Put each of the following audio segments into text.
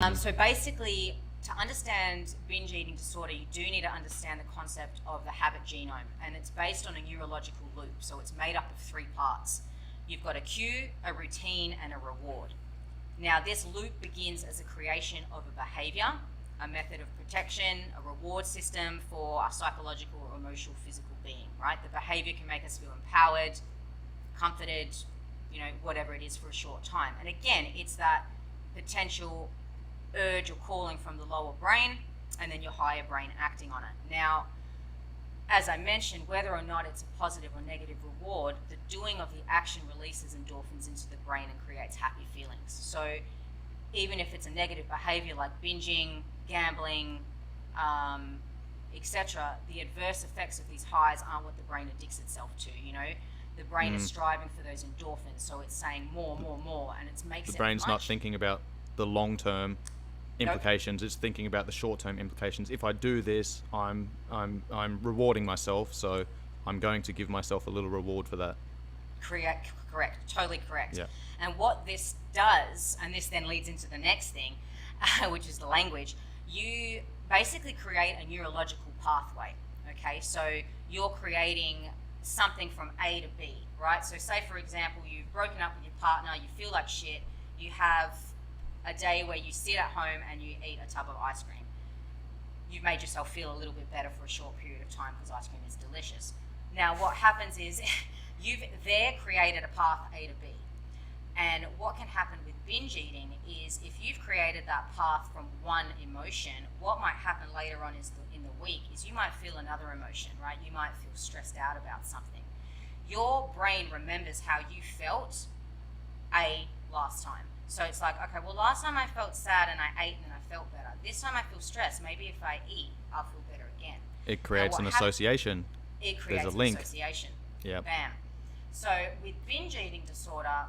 So basically, to understand binge eating disorder, you do need to understand the concept of the habit genome, and it's based on a neurological loop. So it's made up of three parts. You've got a cue, a routine, and a reward. Now, this loop begins as a creation of a behavior, a method of protection, a reward system for our psychological or emotional physical being, right? The behavior can make us feel empowered, comforted, whatever it is for a short time. And again, it's that potential urge or calling from the lower brain and then your higher brain acting on it. Now, as I mentioned, whether or not it's a positive or negative reward, the doing of the action releases endorphins into the brain and creates happy feelings. So even if it's a negative behavior like binging, gambling, etc., the adverse effects of these highs aren't what the brain addicts itself to. The brain is striving for those endorphins, so it's saying more, and it makes The brain's not thinking about the long-term implications. It's thinking about the short-term implications. If I do this, I'm rewarding myself, so I'm going to give myself a little reward for that. Correct, totally correct. Yeah. And what this does, and this then leads into the next thing, which is the language, you basically create a neurological pathway, okay? So you're creating something from A to B, right? So say, for example, you've broken up with your partner, you feel like shit, you have a day where you sit at home and you eat a tub of ice cream. You've made yourself feel a little bit better for a short period of time because ice cream is delicious. Now, what happens is you've there created a path A to B. And what can happen with binge eating is if you've created that path from one emotion, what might happen later on in the week is you might feel another emotion, right? You might feel stressed out about something. Your brain remembers how you felt last time. So it's like, okay, well, last time I felt sad and I ate and I felt better. This time I feel stressed. Maybe if I eat, I'll feel better again. It creates an association. It creates There's a link. An association. Yeah. Bam. So with binge eating disorder,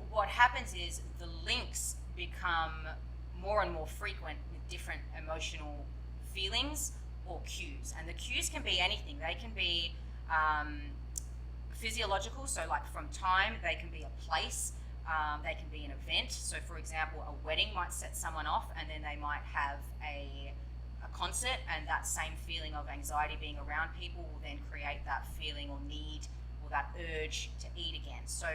what happens is the links become more and more frequent with different emotional feelings or cues. And the cues can be anything. They can be physiological, so like from time, they can be a place, they can be an event. So for example, a wedding might set someone off and then they might have a concert, and that same feeling of anxiety being around people will then create that feeling or need or that urge to eat again. So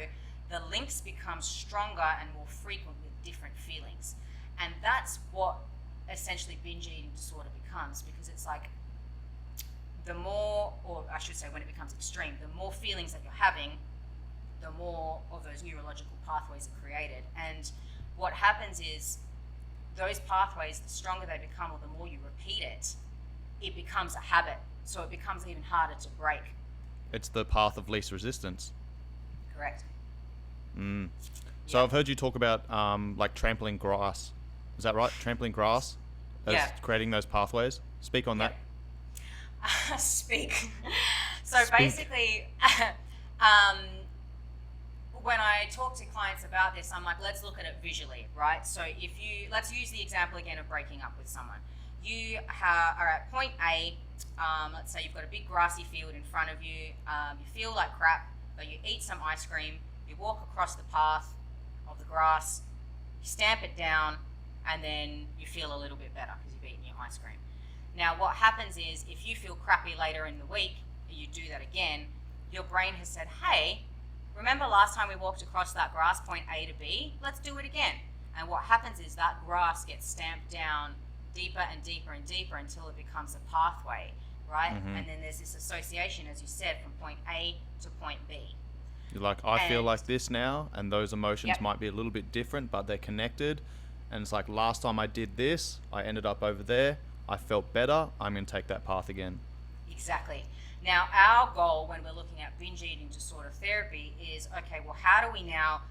the links become stronger and more frequent with different feelings. And that's what essentially binge eating disorder becomes, because it's like the more, or I should say when it becomes extreme, the more feelings that you're having, the more of those neurological pathways are created. And what happens is those pathways, the stronger they become or the more you repeat it, it becomes a habit. So it becomes even harder to break. It's the path of least resistance. Correct. So yeah. I've heard you talk about like trampling grass. Is that right? Trampling grass as creating those pathways. Speak on that. Speak. So basically, when I talk to clients about this, I'm like, let's look at it visually, right? So let's use the example again of breaking up with someone. You are at point A, let's say you've got a big grassy field in front of you, you feel like crap, but you eat some ice cream, you walk across the path of the grass, you stamp it down, and then you feel a little bit better because you've eaten your ice cream. Now what happens is if you feel crappy later in the week, and you do that again, your brain has said, hey, remember last time we walked across that grass point A to B? Let's do it again. And what happens is that grass gets stamped down deeper and deeper and deeper until it becomes a pathway, right? Mm-hmm. And then there's this association, as you said, from point A to point B. You're like, I feel like this now, and those emotions might be a little bit different, but they're connected. And it's like, last time I did this, I ended up over there, I felt better, I'm going to take that path again. Exactly. Now, our goal when we're looking at binge eating disorder therapy is, okay, well, how do we now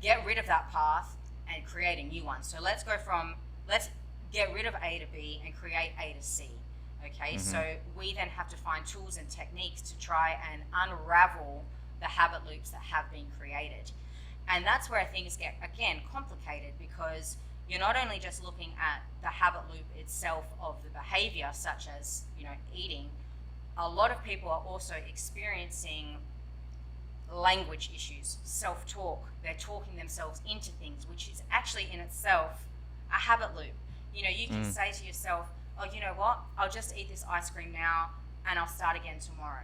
get rid of that path and create a new one? So let's get rid of A to B and create A to C. Okay, so we then have to find tools and techniques to try and unravel the habit loops that have been created. And that's where things get, again, complicated, because you're not only just looking at the habit loop itself of the behavior, such as, eating. A lot of people are also experiencing language issues, self-talk. They're talking themselves into things, which is actually in itself a habit loop. You know, you can say to yourself, oh, you know what? I'll just eat this ice cream now and I'll start again tomorrow.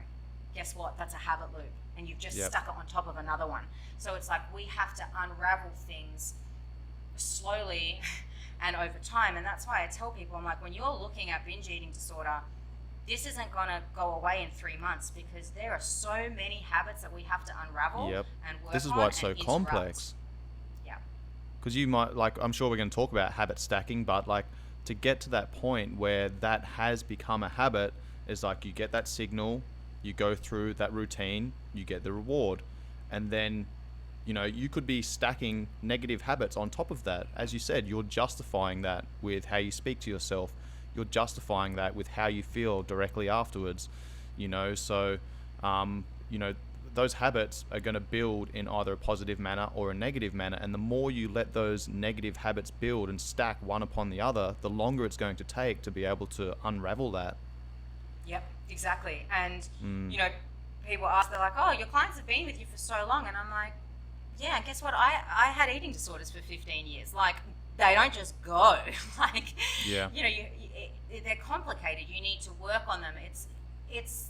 Guess what? That's a habit loop. And you've just stuck it on top of another one. So it's like we have to unravel things slowly and over time. And that's why I tell people, I'm like, when you're looking at binge eating disorder, this isn't going to go away in 3 months, because there are so many habits that we have to unravel and work on. This is why it's so complex. Yeah. Because you might, like, I'm sure we're going to talk about habit stacking, but like to get to that point where that has become a habit is like you get that signal, you go through that routine, you get the reward, and then, you know, you could be stacking negative habits on top of that. As you said, you're justifying that with how you speak to yourself. You're justifying that with how you feel directly afterwards, you know. So, you know, those habits are going to build in either a positive manner or a negative manner. And the more you let those negative habits build and stack one upon the other, the longer it's going to take to be able to unravel that. Yep, exactly. And, you know, people ask, they're like, oh, your clients have been with you for so long. And I'm like, yeah, and guess what? I had eating disorders for 15 years. Like, they don't just go. Like, you know, they're complicated. You need to work on them. It's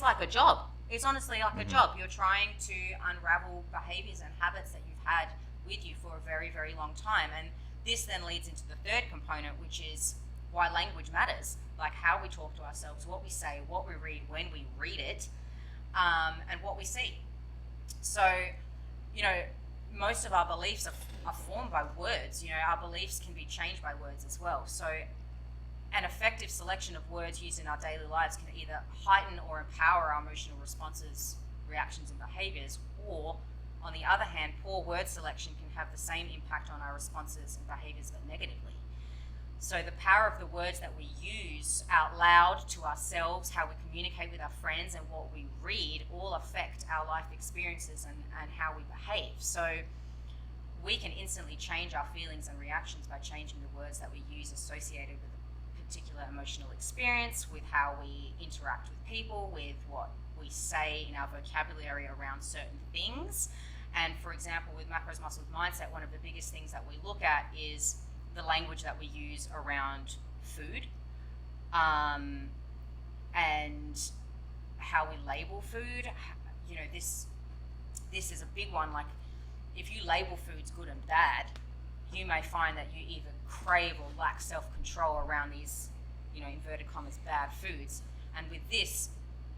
like a job. It's honestly like a job. You're trying to unravel behaviors and habits that you've had with you for a very, very long time. And this then leads into the third component, which is why language matters. Like how we talk to ourselves, what we say, what we read, when we read it, and what we see. So, you know, most of our beliefs are formed by words. You know, our beliefs can be changed by words as well. So an effective selection of words used in our daily lives can either heighten or empower our emotional responses, reactions, and behaviors, or, on the other hand, poor word selection can have the same impact on our responses and behaviors, but negatively. So the power of the words that we use out loud to ourselves, how we communicate with our friends, and what we read all affect our life experiences and how we behave. So we can instantly change our feelings and reactions by changing the words that we use associated with a particular emotional experience, with how we interact with people, with what we say in our vocabulary around certain things. And for example, with Macros Muscles Mindset, one of the biggest things that we look at is the language that we use around food, and how we label food. You know, this is a big one. Like, if you label foods good and bad, you may find that you either crave or lack self-control around these, you know, inverted commas, bad foods. And with this,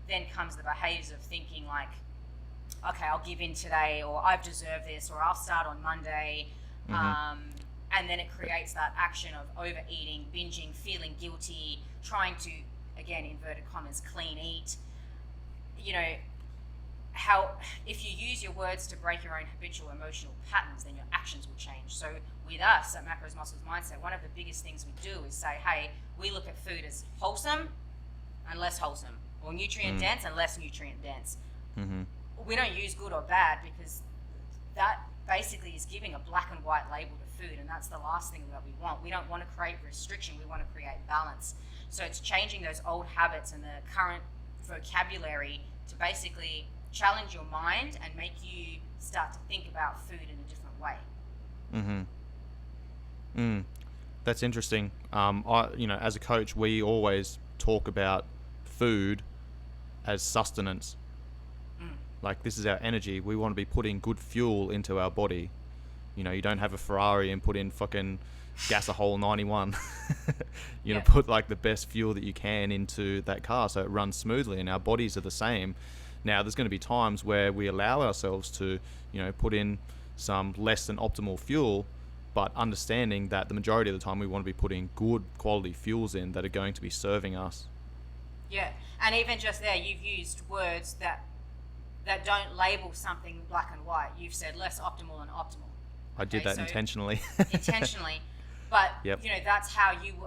then comes the behaviors of thinking like, okay, I'll give in today, or I've deserved this, or I'll start on Monday. And then it creates that action of overeating, binging, feeling guilty, trying to, again, inverted commas, clean eat. You know, how if you use your words to break your own habitual emotional patterns, then your actions will change. So with us at Macros Muscles Mindset, one of the biggest things we do is say, hey, we look at food as wholesome and less wholesome, or nutrient dense and less nutrient dense. We don't use good or bad, because that basically is giving a black and white label to food, and that's the last thing that we want. We don't want to create restriction, we want to create balance. So it's changing those old habits and the current vocabulary to basically challenge your mind and make you start to think about food in a different way. That's interesting. You know, as a coach, we always talk about food as sustenance. Like, this is our energy. We want to be putting good fuel into our body. You know, you don't have a Ferrari and put in fucking Gasohol 91. You know, put like the best fuel that you can into that car so it runs smoothly, and our bodies are the same. Now, there's going to be times where we allow ourselves to, you know, put in some less than optimal fuel, but understanding that the majority of the time we want to be putting good quality fuels in that are going to be serving us. Yeah, and even just there, you've used words that don't label something black and white. You've said less optimal and optimal. I did that intentionally. Intentionally. But, you know,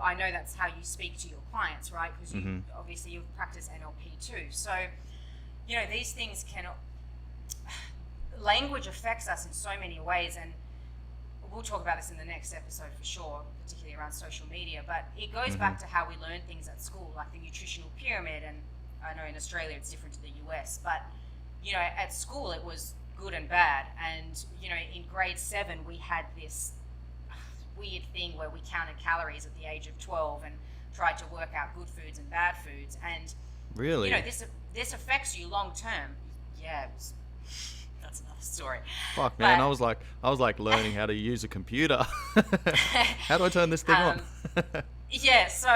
I know that's how you speak to your clients, right? Because obviously you've practiced NLP too. So, you know, these things language affects us in so many ways, and we'll talk about this in the next episode for sure, particularly around social media, but it goes back to how we learn things at school, like the nutritional pyramid, and I know in Australia it's different to the US, but at school it was good and bad. And, in grade 7, we had this weird thing where we counted calories at the age of 12 and tried to work out good foods and bad foods. And, Really? this affects you long term. Yeah, that's another story. Fuck, man. But- I was like learning how to use a computer. How do I turn this thing on? Yeah, so,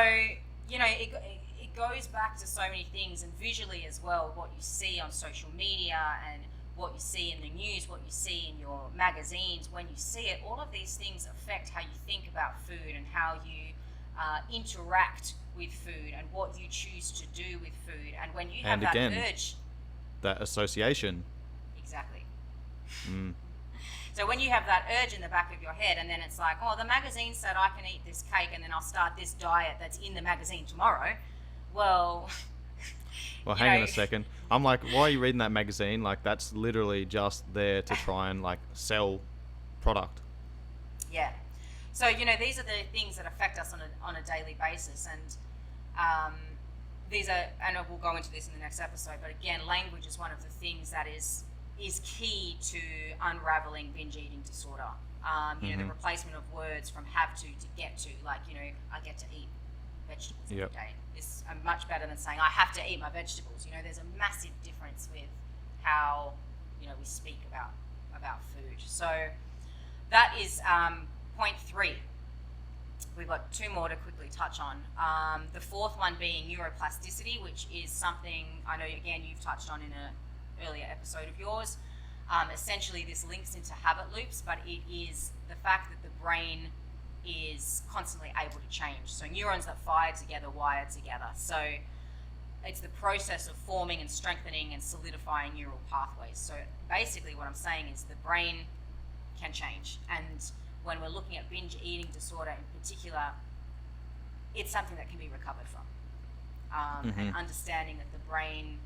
it goes back to so many things, and visually as well, what you see on social media and what you see in the news, what you see in your magazines, when you see it, all of these things affect how you think about food and how you interact with food and what you choose to do with food. And when you have And that again, urge, that association. exactly. Mm. So when you have that urge in the back of your head, and then it's like, oh, the magazine said I can eat this cake, and then I'll start this diet that's in the magazine tomorrow. Well, Well, you hang on know- a second. I'm like, why are you reading that magazine? Like, that's literally just there to try and like sell product. yeah. So these are the things that affect us on a daily basis, and these are, and we'll go into this in the next episode. But again, language is one of the things that is key to unraveling binge eating disorder. The replacement of words from have to get to, like, I get to eat vegetables every Yep. day. Is much better than saying I have to eat my vegetables. There's a massive difference with how we speak about food. So that is point 3. We've got 2 more to quickly touch on. The 4th one being neuroplasticity, which is something I know again you've touched on in an earlier episode of yours. Essentially, this links into habit loops, but it is the fact that the brain is constantly able to change. So neurons that fire together wire together. So it's the process of forming and strengthening and solidifying neural pathways. So basically what I'm saying is the brain can change. And when we're looking at binge eating disorder in particular, it's something that can be recovered from. And understanding that the brain,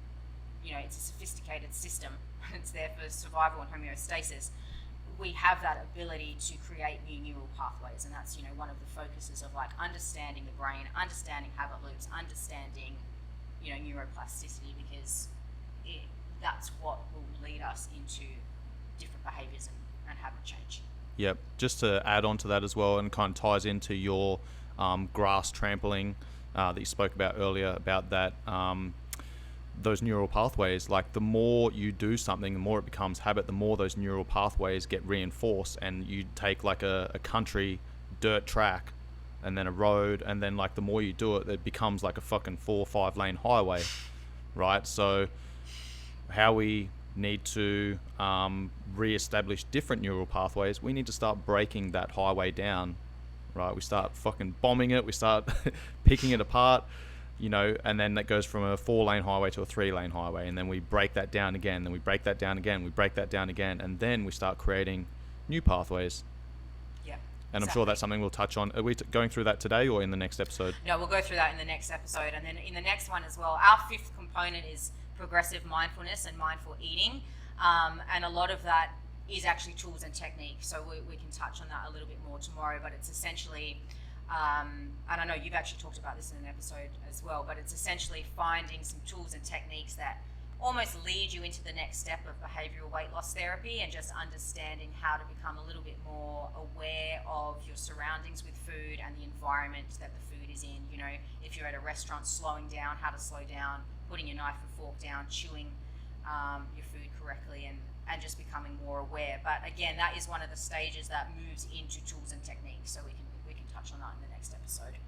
it's a sophisticated system. It's there for survival and homeostasis. We have that ability to create new neural pathways, and that's one of the focuses of like understanding the brain, understanding habit loops, understanding neuroplasticity, because that's what will lead us into different behaviors and habit change. Yep. Just to add on to that as well, and kind of ties into your grass trampling that you spoke about earlier, about that those neural pathways. Like, the more you do something, the more it becomes habit, the more those neural pathways get reinforced. And you take like a country dirt track and then a road, and then like the more you do it, it becomes like a fucking 4 or 5 lane highway, right? So how we need to re-establish different neural pathways, we need to start breaking that highway down, right? We start fucking bombing it, we start picking it apart, and then that goes from a 4 lane highway to a 3 lane highway, and then we break that down again, then we break that down again, we break that down again, and then we start creating new pathways. Yeah. And I'm sure that's something we'll touch on. Are we going through that today or in the next episode? No, we'll go through that in the next episode. And then in the next one as well, our 5th component is progressive mindfulness and mindful eating. And a lot of that is actually tools and techniques. So we can touch on that a little bit more tomorrow. But it's essentially, and I know you've actually talked about this in an episode as well, but it's essentially finding some tools and techniques that almost lead you into the next step of behavioral weight loss therapy, and just understanding how to become a little bit more aware of your surroundings with food and the environment that the food is in. If you're at a restaurant, slowing down, how to slow down, putting your knife and fork down, chewing your food correctly, and just becoming more aware. But again, that is one of the stages that moves into tools and techniques, so we can touch on that in the next episode.